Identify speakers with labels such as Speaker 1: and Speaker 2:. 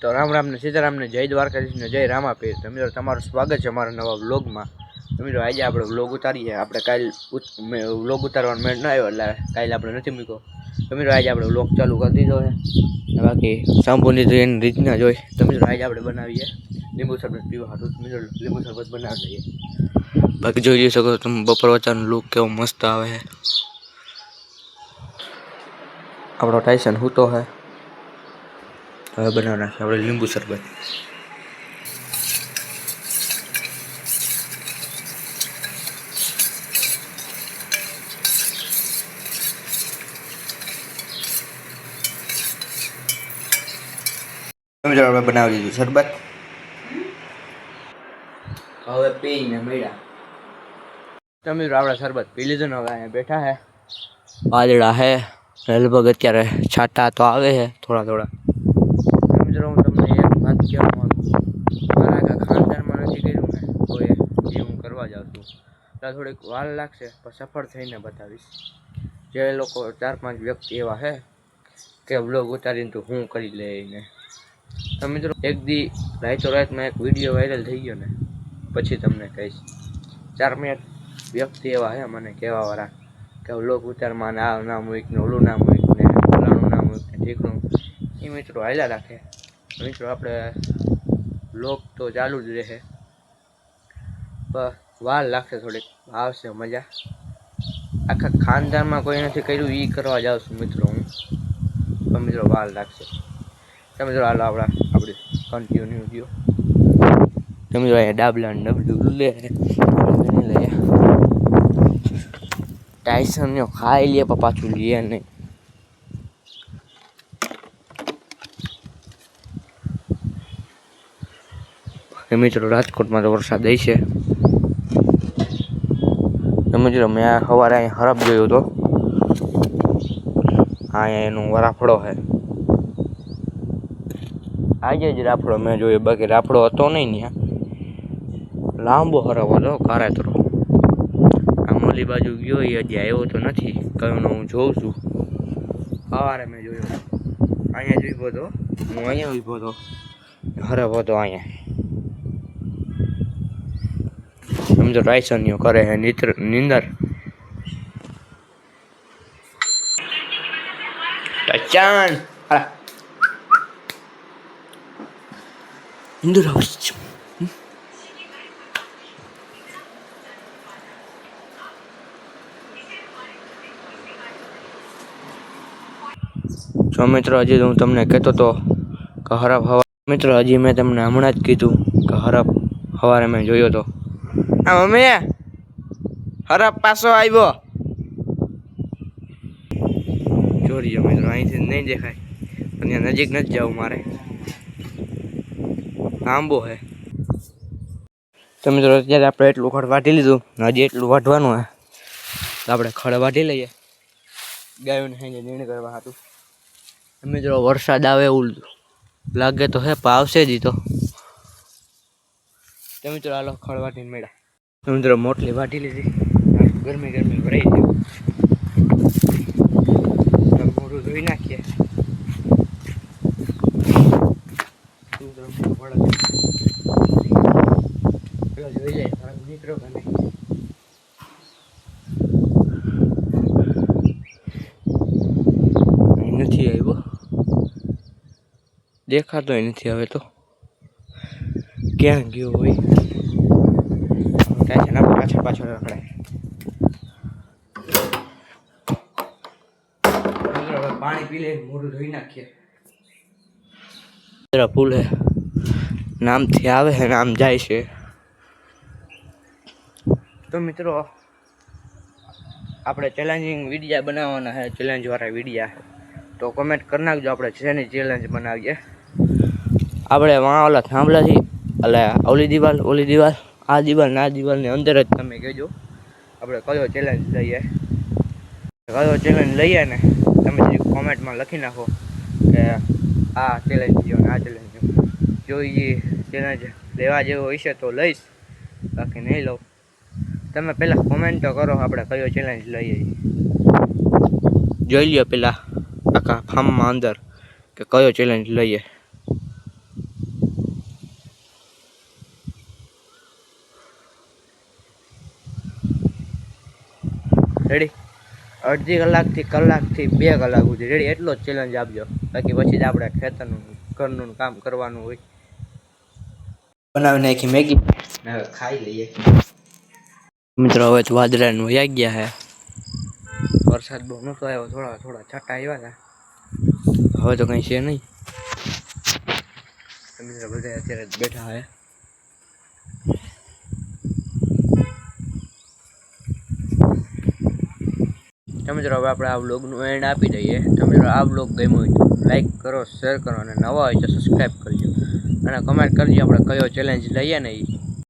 Speaker 1: તો રામ રામ ને સીતારામને જય દ્વારકાધીશ ને જય રામાપીર. તો મિત્રો તમારું સ્વાગત છે અમારા નવા વ્લોગમાં. તો મિત્રો આજે આપણે વ્લોગ ઉતારીએ. આપણે કાલે વ્લોગ ઉતારવાનો મેળ ન આવ્યો એટલે કાલે આપણે નથી મૂક્યો. તો મિત્રો આજે આપણે વ્લોગ ચાલુ કરી દીધો છે. બાકી સંપૂર્ણ એની રીતના જ હોય. તો મિત્રો આજે આપણે બનાવીએ લીંબુ શરબત પીવા હાટું. મિત્રો લીંબુ શરબત બનાવી દઈએ. બાકી જોઈ શકો તમે બપોર વચ્ચેનો લુક કેવો મસ્ત આવે છે. આપણો ટાઈસન હૂતો છે. હવે બનાવી નાખીએ આપણે લીંબુ શરબત. મિત્રો આપણે બનાવી દીધું શરબત. હવે પીને મળ્યા. તો મિત્રો આપણે શરબત પી લીધું ને હવે અહીંયા બેઠા હે. વાદળા હે લગભગ અત્યારે છાંટા તો આવે છે થોડા થોડા. મિત્રો હું તમને એક વાત કહેવા માંગુ. મારા આખા ખાનદાનમાં નથી કર્યું ને કોઈ એ હું કરવા જાઉં છું. ત્યાં થોડીક વાર લાગશે પણ સફળ થઈને બતાવીશ. જે લોકો 4-5 વ્યક્તિ એવા છે કે વ્લોગ ઉતારીને તો હું કરી લઈને. તો મિત્રો એક દી રાતોરાતમાં એક વિડીયો વાયરલ થઈ ગયો ને પછી તમને કહીશ. 4-5 વ્યક્તિ એવા છે મને કહેવાવાળા કે વ્લોગ ઉતારમાં આ નામ હોય ને ઓલું નામ હોય ને ફલાણું નામ હોય ને ઠીકનું. એ મિત્રો હાલ્યા રાખે. મિત્રો આપણે વ્લોગ તો ચાલુ જ રહે પણ વાર લાગશે થોડીક. આવશે મજા. આખા ખાનદાનમાં કોઈ નથી કર્યું એ કરવા જાઉં છું મિત્રો હું. તો મિત્રો વાર લાગશે. તો મિત્રો હાલો આપણી કન્ટિન્યુ ગયો. તો મિત્રો અહીંયા ડાબલા ડબલું લે લઈએ. ટાઈસન ખાઈ લે પણ પાછું લે નહીં. મિત્રો રાજકોટમાં તો વરસાદ દઈ છે. મિત્રો મેં સવારે અહીંયા હરફ જોયો હતો. અહીંયા એનું રાફડો છે. આજે જ રાફડો મેં જોયો. બાકી રાફડો હતો નહીં ત્યાં. લાંબો હરફ હતો કારેતરો. આમ ઓલી બાજુ ગયો એ હજી આવ્યો તો નથી. કયો હું જોઉં છું. સવારે મેં જોયો. અહીંયા જ ઊભો હતો. હું અહીંયા ઊભો હતો. હરફ હતો અહીંયા. સમજો ટાઈસનીઓ કરે છે નીંદર. ટાઈસન નીંદર આવે છે. જો મિત્રો હજી હું તમને કહેતો હતો કે હરફ હવા. મિત્રો હજી મેં તમને હમણાં જ કીધું કે હરફ સવારે મેં જોયો હતો. આ મમ્મી હરફ પાછો આવ્યો. જોરી મિત્રો અહીંથી નહીં દેખાય પણ ત્યાં નજીક નથી જવું મારે. લાંબો છે. તો મિત્રો અત્યારે આપણે એટલું ખડ વાટી લીધું. હજી એટલું વાટવાનું હે તો આપણે ખડ વાટી લઈએ. ગાયોને હાઈને નીણ કરવા હતું. મિત્રો વરસાદ આવે એવું લાગે તો હે પણ આવશે જ તો. મિત્રો હાલો ખડ વાટીને મળ્યા. મિત્રો મોટલી વાટી લીધી. ગરમી ભરાઈ ગયું. મોઢું ધોઈ નાખીએ. જોઈ જાય નીકળો કે નહીં. નથી આવ્યો. દેખાતો નથી હવે તો. ક્યાં ગયો હોય. પાછળ રખડાય. પાણી પી લે. મોઢું ધોઈ નાખીએ. ફૂલ હે. નામથી આવે છે નામ જાય છે. તો મિત્રો આપણે ચેલેન્જિંગ વિડીયા બનાવવાના છે. ચેલેન્જ વાળા વિડીયા તો કમેન્ટ કરી નાખજો. આપણે શેની ચેલેન્જ બનાવીએ. આપણે વાં ઓલા થાંભલાથી એટલે ઓલી દિવાલ આ દિવાલ ને આ દિવાલની અંદર જ તમે કહેજો આપણે કયો ચેલેન્જ લઈએ. કયો ચેલેન્જ લઈએ ને તમે કોમેન્ટમાં લખી નાખો કે આ ચેલેન્જ લ્યો ને આ ચેલેન્જ લ્યો. જો એ ચેલેન્જ લેવા જેવો હશે તો લઈશ. બાકી નહીં લઉં. તમે પહેલાં કોમેન્ટ તો કરો આપણે કયો ચેલેન્જ લઈએ. જોઈ લ્યો પહેલાં આખા ફાર્મમાં અંદર કે કયો ચેલેન્જ લઈએ. રેડી? અડધી કલાકથી 2 કલાક સુધી રેડી, એટલો જ ચેલેન્જ આપજો. બાકી પછી જ આપણે ખેતરનું ઘરનું કામ કરવાનું હોય. બનાવી નાખી મેગી ને હવે ખાઈ લઈએ મિત્રો. હવે તો વાદળાનું વયા ગયા હે. વરસાદ બહુ નતો આવ્યો, થોડા થોડા છાંટા આવ્યા હતા. હવે તો કંઈ છે નહીં. મિત્રો બધા અત્યારે બેઠા હે. તો મિત્રો હવે આપણે આ વ્લોગનું એન્ડ આપી દઈએ. તો મિત્રો આ વ્લોગ ગમ્યો હોય તો લાઈક કરો, શેર કરો અને નવા હોય તો સબસ્ક્રાઈબ કરજો અને કમેન્ટ કરજો આપણે કયો ચેલેન્જ લઈએ ને એ.